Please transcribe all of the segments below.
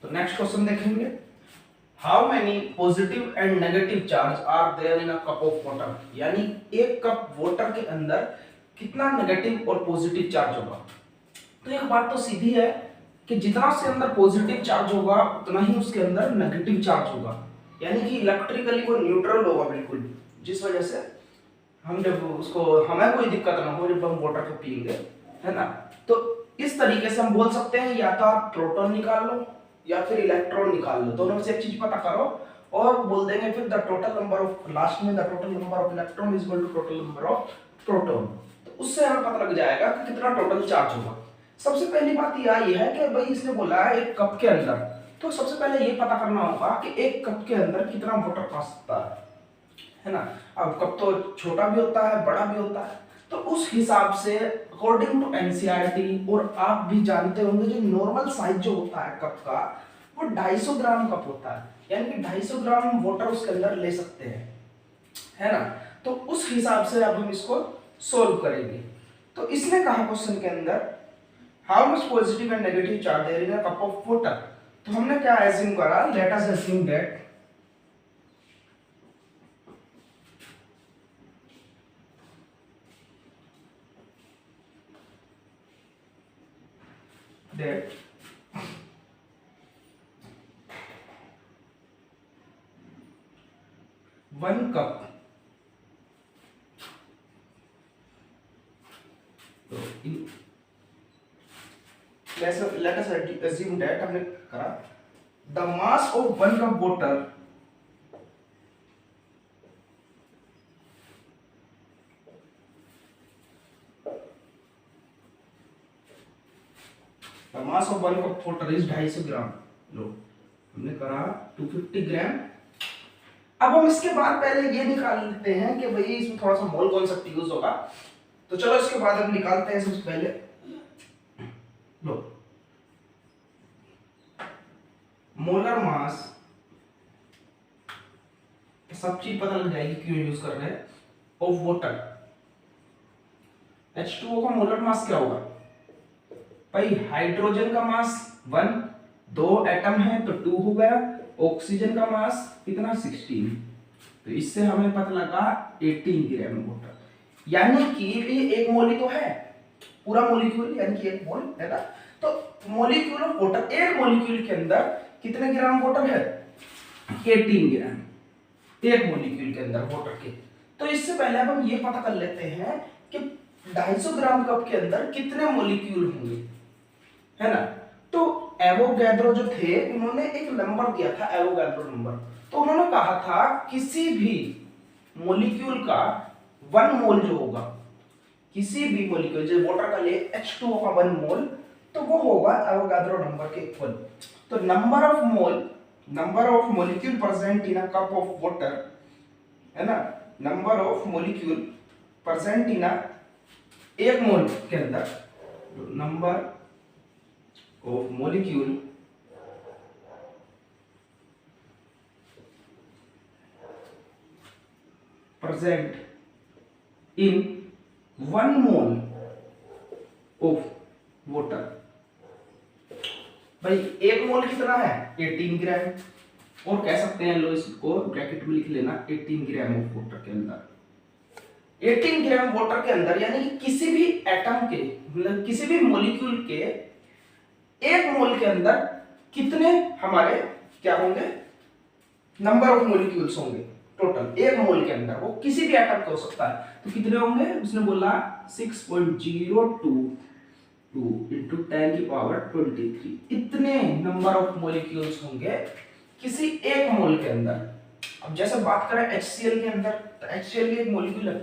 तो next question देखेंगे, how many positive and negative charge are there in a cup of water, यानी एक cup water के अंदर कितना नेगेटिव और पॉजिटिव चार्ज होगा। तो एक बात तो सीधी है कि जितना उसके अंदर पॉजिटिव चार्ज होगा उतना ही उसके अंदर नेगेटिव चार्ज होगा, यानी कि इलेक्ट्रिकली वो न्यूट्रल होगा बिल्कुल, जिस वजह से हम जब उसको हमें कोई दिक्कत ना हो जब हम वाटर को पिएंगे, है ना। तो इस तरीके से हम बोल सकते हैं या तो आप प्रोटॉन निकाल लो या फिर इलेक्ट्रॉन निकाल लो, दोनों में से एक चीज पता करो और बोल देंगे फिर the total number of, last में the total number of electron is equal to total number of proton. तो उससे हमें पता लग जाएगा कि कितना टोटल चार्ज होगा। सबसे पहली बात यह है कि भाई इसने बोला है एक कप के अंदर, तो सबसे पहले ये पता करना होगा कि एक कप के अंदर कितना वाटर पा सकता है ना। अब कप तो छोटा भी होता है बड़ा भी होता है, तो उस हिसाब से अकॉर्डिंग टू एनसीईआरटी, और आप भी जानते होंगे जो नॉर्मल साइज जो होता है कप का वो 250 ग्राम कप होता है, यानी कि 250 ग्राम वाटर उसके अंदर ले सकते हैं, है ना। तो उस हिसाब से अब हम इसको सोल्व करेंगे। तो इसने कहा क्वेश्चन के अंदर how much positive and negative charge there in a cup of water, तो हमने क्या एज्यूम करा, let us assume that that 1 cup, तो let us assume that हमने करा the mass of 1 cup water the mass of 1 cup water is 250 ग्राम। लो हमने करा 250 ग्राम। अब हम इसके बाद पहले ये निकाल लेते हैं कि भाई इसमें थोड़ा सा मोल कॉन्सेप्ट यूज होगा, तो चलो इसके बाद हम निकालते हैं सबसे पहले। लो मोलर मास, सब चीज पता लग जाएगी क्यों यूज कर रहे हैं, ऑफ वाटर। H2O का मोलर मास क्या होगा भाई, हाइड्रोजन का मास 1, 2 एटम है तो 2 हो गया, ऑक्सीजन का मास कितना 16, तो इससे हमें पता लगा 18 ग्राम वाटर, यानी कि ये एक मोल तो है, पूरा मॉलिक्यूल यानी कि एक मोल है ना। तो मॉलिक्यूल ऑफ वाटर, एक मॉलिक्यूल के अंदर कितने ग्राम वाटर है, 18 ग्राम एक मॉलिक्यूल के अंदर वाटर के। तो इससे पहले अब हम ये पता कर लेते हैं कि 250 ग्राम कप के अंदर कितने मॉलिक्यूल होंगे, है ना। तो एवोगैड्रो जो थे उन्होंने एक नंबर दिया था, एवोगैड्रो नंबर। तो उन्होंने कहा था किसी भी मॉलिक्यूल का 1 मोल जो होगा, किसी भी मॉलिक्यूल जैसे वाटर का ले H2O का 1 मोल, तो वो होगा एवोगैड्रो नंबर के इक्वल। तो number of molecule present in a cup of water, है ना, number of molecule present in a, एक मोल के अंदर number of molecule present in 1 mole of water, भाई 1 मोल कितना है 18 ग्राम, और कह सकते हैं लो इसको ब्रैकेट में लिख लेना 18 ग्राम ऑफ वाटर के अंदर, 18 ग्राम वाटर के अंदर, यानी कि किसी भी एटम के मतलब किसी भी मॉलिक्यूल के 1 मोल के अंदर कितने हमारे क्या होंगे, नंबर ऑफ मॉलिक्यूल्स होंगे टोटल 1 मोल के अंदर, वो किसी भी एटम का हो सकता है। तो कितने होंगे, उसने बोला 6.022 into 10 की पावर 23, इतने नंबर ऑफ मॉलिक्यूल्स होंगे किसी 1 मोल के अंदर। अब जैसे बात करें HCl के अंदर, तो HCl भी एक मॉलिक्यूल है।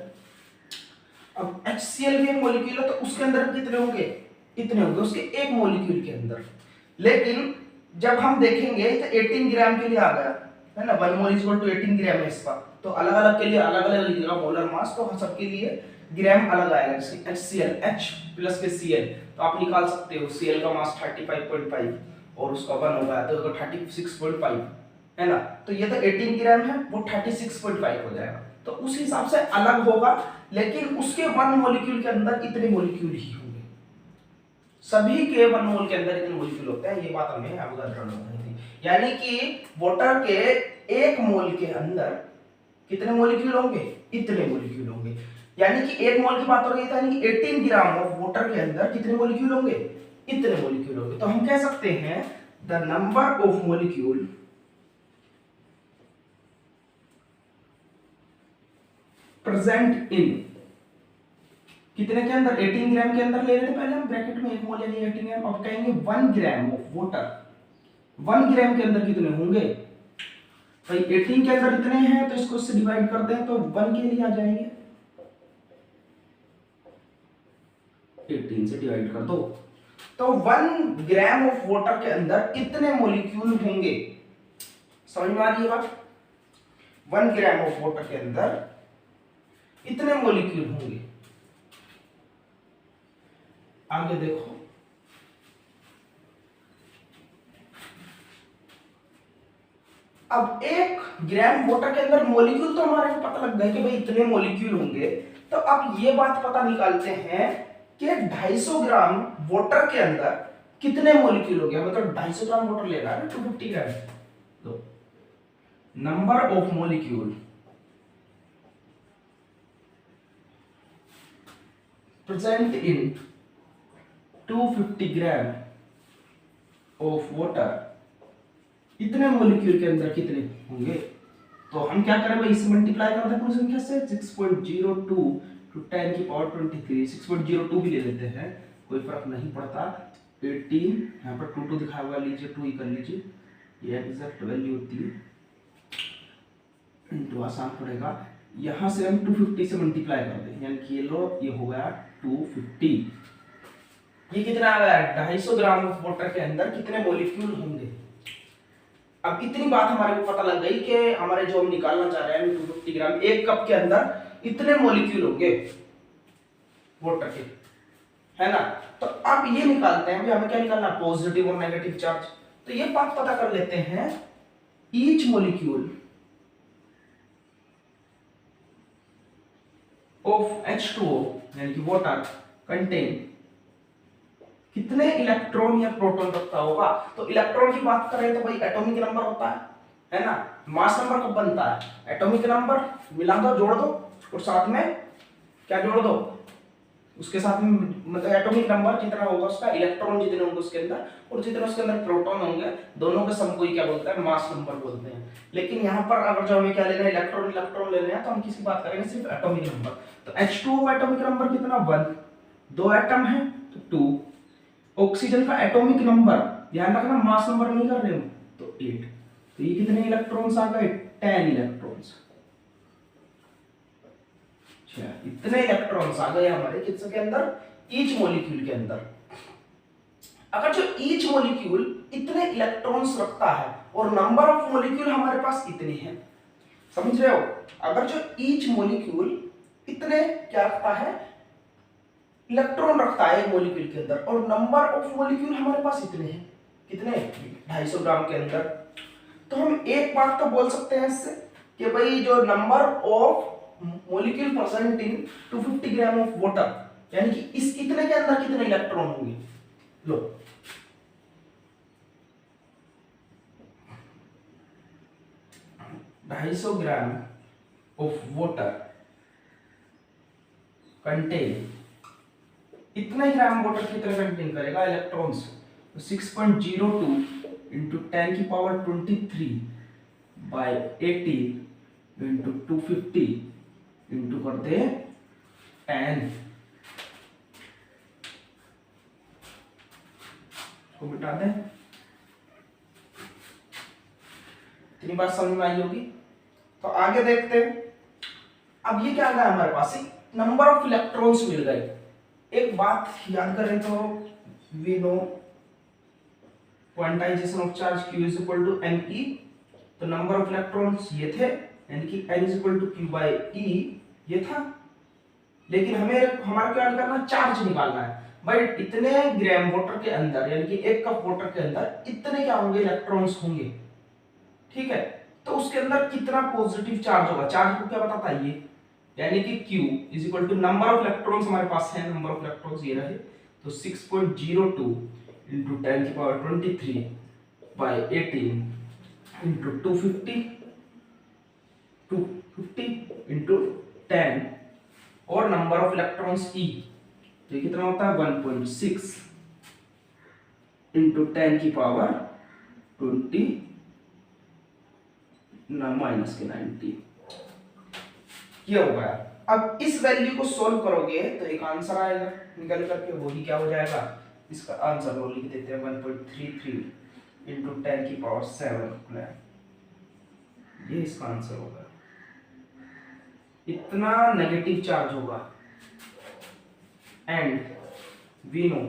अब HCl भी एक मॉलिक्यूल है, तो उसके अंदर कितने होंगे, इतने होंगे उसके 1 मॉलिक्यूल के अंदर। लेकिन जब हम देखेंगे तो 18 ग्राम के लिए आ गया, है ना, 1 मोल इक्वल टू 18 ग्राम है इसका। तो अलग अलग के लिए अलग अलग लिखेगा मोलर मास, तो सबके लिए ग्राम अलग आएगा। जैसे HCl H प्लस के Cl, तो आप निकाल सकते हो Cl का मास 35.5 और उसका 1 होगा तो 36.5, है ना। तो ये तो 18 ग्राम है, वो 36.5 हो जाएगा। तो उस हिसाब से अलग होगा, लेकिन उसके 1 मॉलिक्यूल के अंदर इतने मॉलिक्यूल ही होंगे, सभी के 1 मोल के अंदर इतने मॉलिक्यूल होते हैं, ये बात हमें अवगत करनी थी। यानी कि वाटर के 1 मोल के अंदर कितने मॉलिक्यूल होंगे, इतने मॉलिक्यूल होंगे। यानी कि 1 मोल की बात हो रही है, यानी कि 18 ग्राम ऑफ वाटर के अंदर कितने मॉलिक्यूल होंगे, इतने मॉलिक्यूल होंगे। तो हम कह सकते हैं the number of molecule present इन, कितने के अंदर, 18 ग्राम के अंदर ले रहे थे पहले हम ब्रैकेट में 1 मोल यानी 18 ग्राम, अब कहेंगे 1 ग्राम ऑफ वाटर, 1 ग्राम के अंदर कितने होंगे भाई, 18 के अंदर इतने हैं तो इसको इससे डिवाइड करते हैं तो 1 के लिए आ जाएंगे, 18 से डिवाइड कर दो तो 1 ग्राम ऑफ वाटर के अंदर इतने मॉलिक्यूल होंगे। समझ में आ रही है बात, 1 ग्राम ऑफ वाटर के अंदर इतने मॉलिक्यूल होंगे। आगे देखो, अब 1 ग्राम वाटर के अंदर मॉलिक्यूल तो हमारे को पता लग गया कि भाई इतने मॉलिक्यूल होंगे। तो अब ये बात पता निकालते हैं कि 250 ग्राम वाटर के अंदर कितने मॉलिक्यूल हो गया, मतलब 250 ग्राम वाटर ले रहा है 250 ग्राम, तो number of molecule present in 250 gram of water, इतने मॉलिक्यूल के अंदर कितने होंगे। तो हम क्या करें भाई, इसे मल्टीप्लाई कर दें पूरी संख्या से, 6.02 टू 10 की पावर 23, 6.02 भी ले लेते हैं, कोई फर्क नहीं पड़ता। 18 यहाँ पर 2 दिखाया हुआ, लीजिए 2 ही कर लीजिए, ये एग्जैक्ट वैल्यू होती है, इनटू आसान पड़ेगा। यहाँ से हम 250 से मल्टीप्लाई कर दें, यानी कि ये लो, ये हो गया 250। ये कितना आ गया, 250 ग्राम ऑफ वाटर के अंदर कितने मॉलिक्यूल होंगे। अब इतनी बात हमारे को पता लग गई कि हमारे जो हम निकालना चाह रहे हैं 250 ग्राम, 1 कप के अंदर इतने मॉलिक्यूल होंगे वाटर के, है ना। तो अब ये निकालते हैं, हमें क्या निकालना, पॉजिटिव और नेगेटिव चार्ज। तो ये बात पता कर लेते हैं, ईच मॉलिक्यूल ऑफ H2O यानी कि वाटर कंटेन कितने इलेक्ट्रॉन या प्रोटॉन रखता होगा। तो इलेक्ट्रॉन की बात करें तो भाई एटॉमिक नंबर होता है ना। मास नंबर कब बनता है, एटॉमिक नंबर मिला दो, जोड़ दो, और साथ में क्या जोड़ दो, उसके साथ में मतलब एटॉमिक नंबर जितना होगा उसका, इलेक्ट्रॉन जितने होंगे उसके अंदर और जितने उसके अंदर प्रोटॉन होंगे, दोनों के सम को ही क्या बोलते हैं, मास नंबर बोलते हैं। लेकिन यहाँ पर अगर जो हमें क्या लेना है, इलेक्ट्रॉन इलेक्ट्रॉन लेने हैं, तो हम किसकी बात करेंगे, सिर्फ एटॉमिक नंबर। तो H2O एटॉमिक नंबर कितना, 1, 2 एटम है तो 2। ऑक्सीजन का एटॉमिक नंबर, ध्यान रखना मास नंबर नहीं कर रहे हो, तो 8। तो ये कितने इलेक्ट्रॉन्स आ गए, 10 इलेक्ट्रॉन्स। अच्छा, इतने इलेक्ट्रॉन्स आ गए हमारे किसके अंदर, ईच मॉलिक्यूल के अंदर। अगर जो ईच मॉलिक्यूल इतने इलेक्ट्रॉन्स रखता है और नंबर ऑफ मॉलिक्यूल हमारे पास इतने हैं, समझ रहे हो। अगर जो ईच मॉलिक्यूल इतने क्या रखता है, इलेक्ट्रॉन रखता है एक मॉलिक्यूल के अंदर, और नंबर ऑफ मॉलिक्यूल हमारे पास इतने हैं, कितने, 250 ग्राम के अंदर। तो हम एक बात तो बोल सकते हैं इससे कि भाई जो number of molecule present in 250 gram of water, यानी कि इस इतने के अंदर कितने इलेक्ट्रॉन होंगे। लो, ढाई सौ ग्राम ऑफ वाटर कंटेन, इतना ही ग्राम वाटर कितना कंटेन करेगा, इलेक्ट्रॉन्स। 6.02 इंटू 10 की पावर 23 बाय 18 इंटू 250 इंटू कर दे 10 को मिटा दे। इतनी बात समझ में आई होगी। तो आगे देखते हैं। अब ये क्या आ गया हमारे पास, नंबर ऑफ इलेक्ट्रॉन्स मिल गए। एक बात याद करें तो we know quantisation of charge Q is equal to me। तो नंबर ऑफ इलेक्ट्रॉन्स ये थे, यानी कि N is equal to Q by E ये था। लेकिन हमें हमारा क्या करना, चार्ज निकालना है। भाई इतने ग्राम वाटर के अंदर, यानी कि 1 कप वाटर के अंदर इतने क्या होंगे, इलेक्ट्रॉन्स होंगे, ठीक है। तो उसके अंदर कितना पॉजिटिव चार्ज होगा, चार्ज को क्या बताता है ये, यानी कि Q is equal to number of electrons हमारे पास है, नंबर ऑफ इलेक्ट्रॉन्स ये रहे, तो 6.02 इंटू 10⁻23/18 इंटू 250 इंटू 10 और नंबर ऑफ इलेक्ट्रॉन्स E, तो ये कितना होता है 1.6 इंटू 10⁻20 माइनस के 90 ये होगा। अब इस वैल्यू को सॉल्व करोगे तो एक आंसर आएगा निकल करके, वो ही क्या हो जाएगा, इसका आंसर वो लिख देते हैं 1.33 इंटू 10⁻7, ये इसका आंसर होगा। इतना नेगेटिव चार्ज होगा। And we know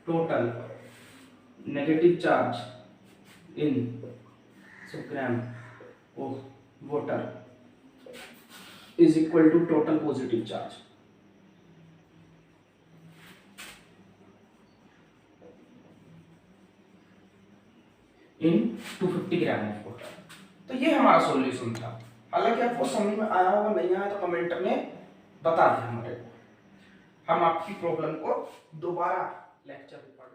total negative charge in gram of water is equal to total positive charge in 250 gram of water. तो ये हमारा सॉल्यूशन था। हालांकि आपको समझ में आया होगा, नहीं आया तो कमेंट में बता दें हमारे को, हम आपकी प्रॉब्लम को दोबारा लेक्चर रिकॉर्ड